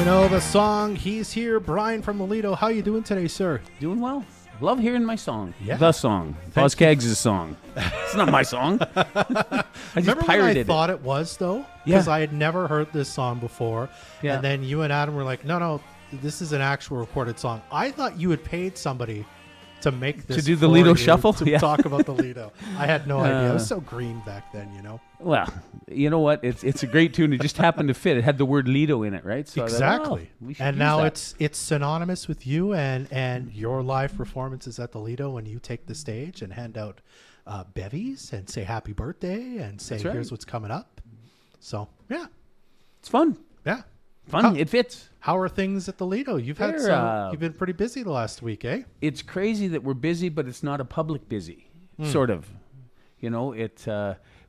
You know the song, He's Here. Brian from the Lido. How you doing today, sir? Doing well. Love hearing my song. Yeah. The song. Boz Keggs' song. It's not my song. I just Remember pirated when I it. thought it was, though? Yeah. Because I had never heard this song before. Yeah. And then you and Adam were like, no, this is an actual recorded song. I thought you had paid somebody to make this. To do the for Lido you, Shuffle? To Yeah. talk about the Lido. I had no idea. I was so green back then, you know? Well, you know what? It's a great tune. It just happened to fit. It had the word Lido in it, right? So Exactly. we should And use now that. it's synonymous with you and your live performances at the Lido when you take the stage and hand out bevies and say happy birthday and say That's right. here's what's coming up. So, yeah. It's fun. Yeah. Fun. It fits. How are things at the Lido? You've been pretty busy the last week, eh? It's crazy that we're busy, but it's not a public busy, sort of. You know,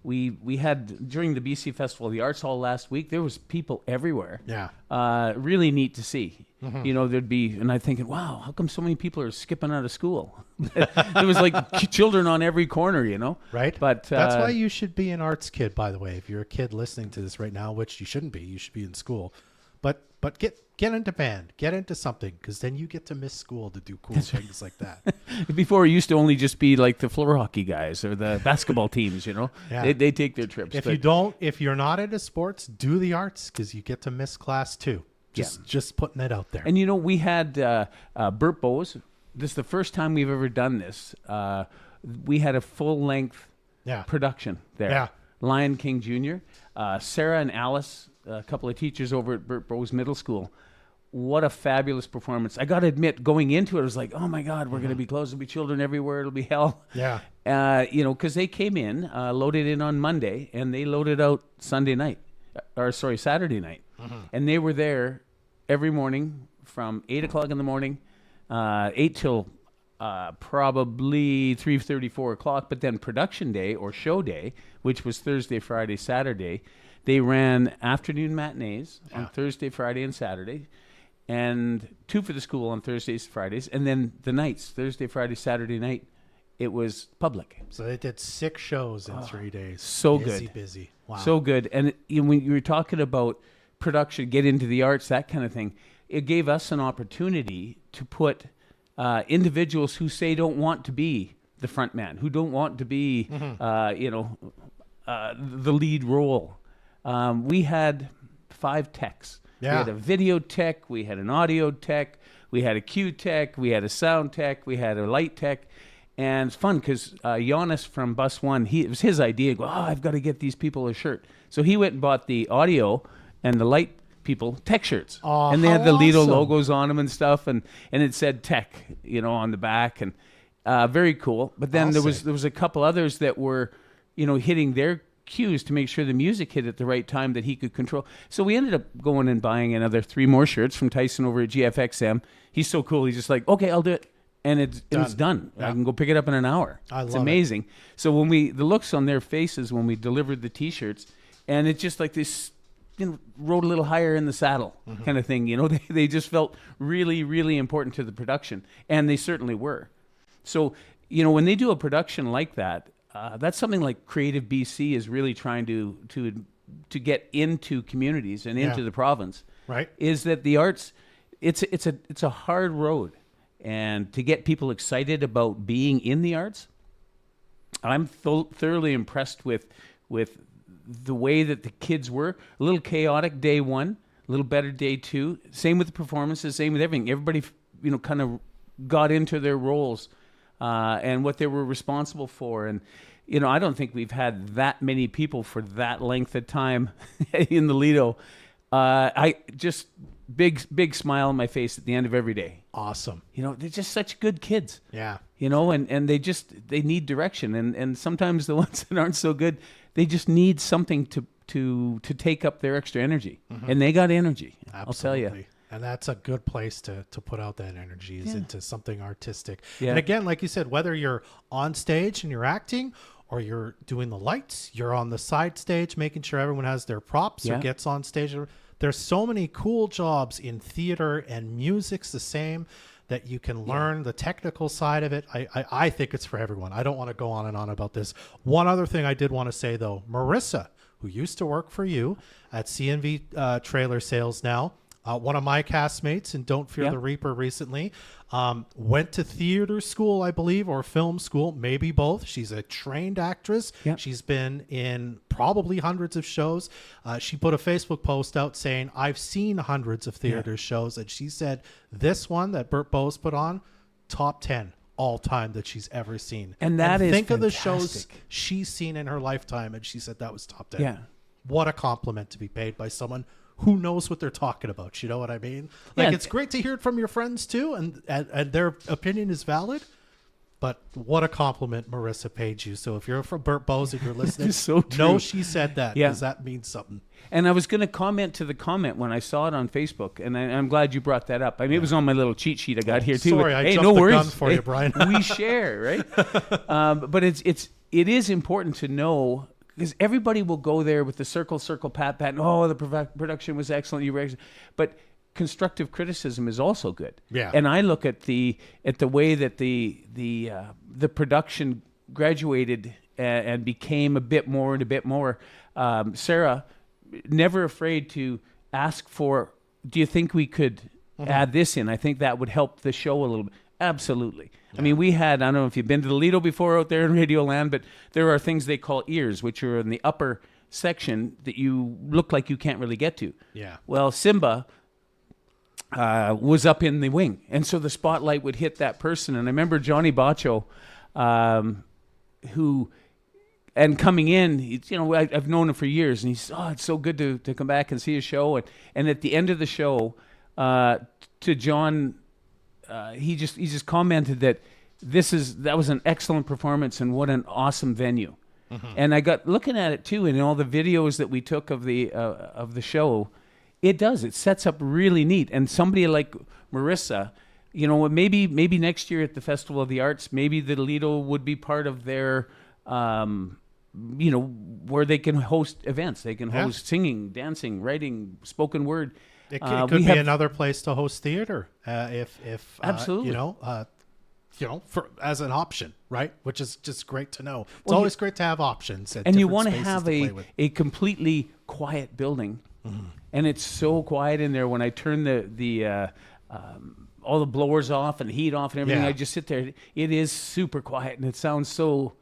we had, during the BC Festival of the Arts Hall last week, there was people everywhere. Yeah. Really neat to see. You know, there'd be, and I'm thinking, wow, how come so many people are skipping out of school? There was like children on every corner, you know? Right. But that's why you should be an arts kid, by the way. If you're a kid listening to this right now, which you shouldn't be, you should be in school. But get into band, get into something, because then you get to miss school to do cool things like that. Before it used to only just be like the floor hockey guys or the basketball teams, you know? Yeah. They take their trips. If you're not into sports, do the arts, because you get to miss class too. Just putting it out there. And you know, we had Burt Bowes. This is the first time we've ever done this. We had a full-length production there. Yeah. Lion King Jr., Sarah and Alice, a couple of teachers over at Burt Bowes Middle School. What a fabulous performance. I got to admit, going into it, I was like, oh my God, we're going to be closed. There'll be children everywhere. It'll be hell. Yeah. You know, because they came in, loaded in on Monday, and they loaded out Saturday night. And they were there every morning from 8 o'clock in the morning, 8 till probably 3:30, 4 o'clock. But then production day or show day, which was Thursday, Friday, Saturday, they ran afternoon matinees on Thursday, Friday, and Saturday, and 2 for the school on Thursdays, Fridays, and then the nights, Thursday, Friday, Saturday night, it was public. So they did 6 shows in 3 days. So busy. Wow. So good. And when you were talking about production, get into the arts, that kind of thing, it gave us an opportunity to put individuals who say don't want to be the front man, who don't want to be, the lead role. We had 5 techs. Yeah. We had a video tech, we had an audio tech, we had a cue tech, we had a sound tech, we had a light tech. And it's fun because Giannis from Bus One, it was his idea. I've got to get these people a shirt. So he went and bought the audio and the light people tech shirts. Oh, and they had the how Lido awesome. logos on them and stuff, and it said tech, on the back, and very cool. But then there was a couple others that were, hitting their cues to make sure the music hit at the right time that he could control. So we ended up going and buying another 3 more shirts from Tyson over at GFXM. He's so cool. He's just like, okay, I'll do it. And it's done. Yeah. I can go pick it up in an hour. It's amazing. So when the looks on their faces when we delivered the T-shirts, and it's just like this, rode a little higher in the saddle kind of thing. They just felt really, really important to the production, and they certainly were. So when they do a production like that, that's something like Creative BC is really trying to get into communities and into the province. Right. Is that the arts? It's a hard road. And to get people excited about being in the arts, I'm thoroughly impressed with the way that the kids were. A little chaotic day 1, a little better day 2. Same with the performances, same with everything. Everybody, kind of got into their roles and what they were responsible for. And, I don't think we've had that many people for that length of time in the Lido. I just... Big smile on my face at the end of every day. Awesome. They're just such good kids. Yeah. And they need direction. And sometimes the ones that aren't so good, they just need something to take up their extra energy. And they got energy. Absolutely. I'll tell you. And that's a good place to put out that energy is into something artistic. Yeah. And again, like you said, whether you're on stage and you're acting or you're doing the lights, you're on the side stage, making sure everyone has their props or gets on stage. There's so many cool jobs in theater, and music's the same, that you can learn the technical side of it. I think it's for everyone. I don't want to go on and on about this. One other thing I did want to say, though, Marissa, who used to work for you at CNV Trailer Sales now, one of my castmates in Don't Fear the Reaper recently, went to theater school, I believe, or film school, maybe both. She's a trained actress. Yep. She's been in probably hundreds of shows. She put a Facebook post out saying, I've seen hundreds of theater shows. And she said, this one that Burt Bowes put on, top 10 all time that she's ever seen. And that is think fantastic. of the shows she's seen in her lifetime. And she said that was top 10. Yeah. What a compliment to be paid by someone who knows what they're talking about. You know what I mean? Like, it's great to hear it from your friends too, and their opinion is valid. But what a compliment Marissa paid you. So if you're from Burt Bowes and you're listening, so true. know she said that, because that means something. And I was going to comment to the comment when I saw it on Facebook, and I'm glad you brought that up. I mean, it was on my little cheat sheet I got here too. Sorry, but, I jumped the gun for you, Brian. We share, right? But it is important to know, because everybody will go there with the circle, pat, and the production was excellent. You were excellent. But constructive criticism is also good. Yeah. And I look at the way that the production graduated and became a bit more and a bit more. Sarah, never afraid to ask for, do you think we could add this in? I think that would help the show a little bit. Absolutely. Yeah. I mean, we had, I don't know if you've been to the Lido before out there in Radioland, but there are things they call ears, which are in the upper section that you look like you can't really get to. Yeah. Well, Simba was up in the wing, and so the spotlight would hit that person. And I remember Johnny Baccio, and coming in, I've known him for years, and he's, it's so good to come back and see a show. And at the end of the show, to John, he just commented that that was an excellent performance and what an awesome venue. Mm-hmm. And I got looking at it too, and all the videos that we took of the show, it sets up really neat. And somebody like Marissa, maybe next year at the Festival of the Arts, maybe the Lido would be part of their, where they can host events. They can host singing, dancing, writing, spoken word. It could be another place to host theater, if absolutely, as an option, right? Which is just great to know. It's always great to have options. And you want to have a completely quiet building, and it's so quiet in there. When I turn the all the blowers off and heat off and everything, I just sit there. It is super quiet, and it sounds so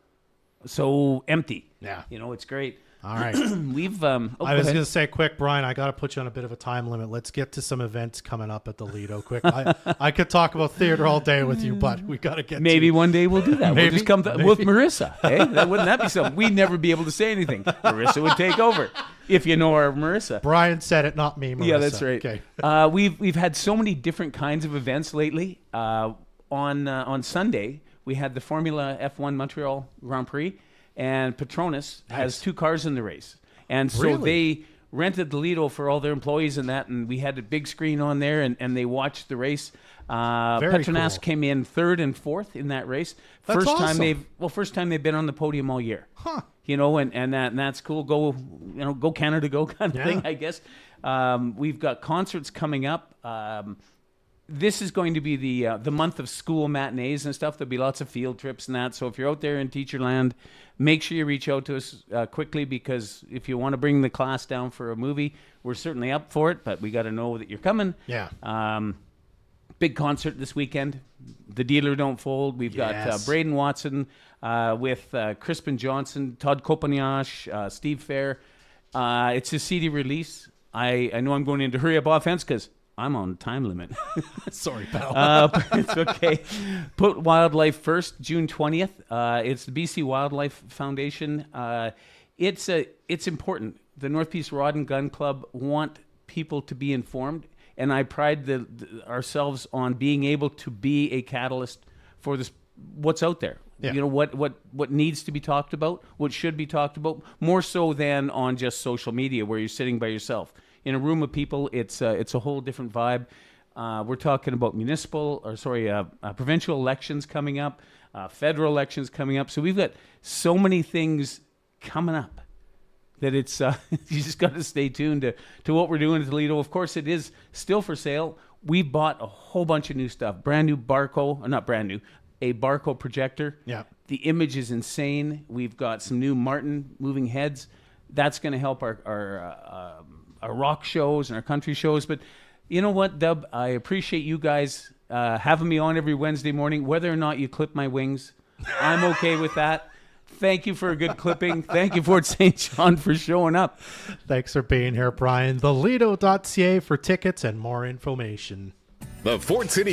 empty. Yeah, it's great. All right. I was going to say quick, Brian, I got to put you on a bit of a time limit. Let's get to some events coming up at the Lido quick. I could talk about theater all day with you, but we got to get Maybe one day we'll do that. We'll just come with Marissa. Hey, wouldn't that be something? We'd never be able to say anything. Marissa would take over, if you know our Marissa. Brian said it, not me, Marissa. Yeah, that's right. Okay. We've had so many different kinds of events lately. On Sunday, we had the Formula F1 Montreal Grand Prix. And Petronas has 2 cars in the race. And so they rented the Lido for all their employees and that, and we had a big screen on there, and they watched the race. Petronas came in 3rd and 4th in that race. That's awesome. First time they've been on the podium all year. Huh. And that's cool. Go Canada, go kind of thing, I guess. We've got concerts coming up. This is going to be the month of school matinees and stuff. There'll be lots of field trips and that. So if you're out there in teacher land, make sure you reach out to us quickly, because if you want to bring the class down for a movie, we're certainly up for it, but we got to know that you're coming. Yeah. Big concert this weekend. The Dealer Don't Fold. We've got Braden Watson with Crispin Johnson, Todd Kopaniash, Steve Fair. It's a CD release. I know I'm going into hurry up offense because I'm on time limit. Sorry, pal. It's okay. Put Wildlife First, June 20th. It's the BC Wildlife Foundation. It's important. The North Peace Rod and Gun Club want people to be informed, and I pride ourselves on being able to be a catalyst for this. What's out there? Yeah. What needs to be talked about, what should be talked about, more so than on just social media where you're sitting by yourself. In a room of people, it's a whole different vibe. We're talking about provincial elections coming up, federal elections coming up. So we've got so many things coming up that it's you just got to stay tuned to what we're doing at Toledo. Of course, it is still for sale. We bought a whole bunch of new stuff, brand new Barco, not brand new, a Barco projector. Yeah, the image is insane. We've got some new Martin moving heads. That's going to help our rock shows and our country shows, but You know what, Dub? I appreciate you guys having me on every Wednesday morning. Whether or not you clip my wings, I'm okay with that. Thank you for a good clipping. Thank you, Fort St. John, for showing up. Thanks for being here, Brian. The Lido.ca for tickets and more information. The Fort City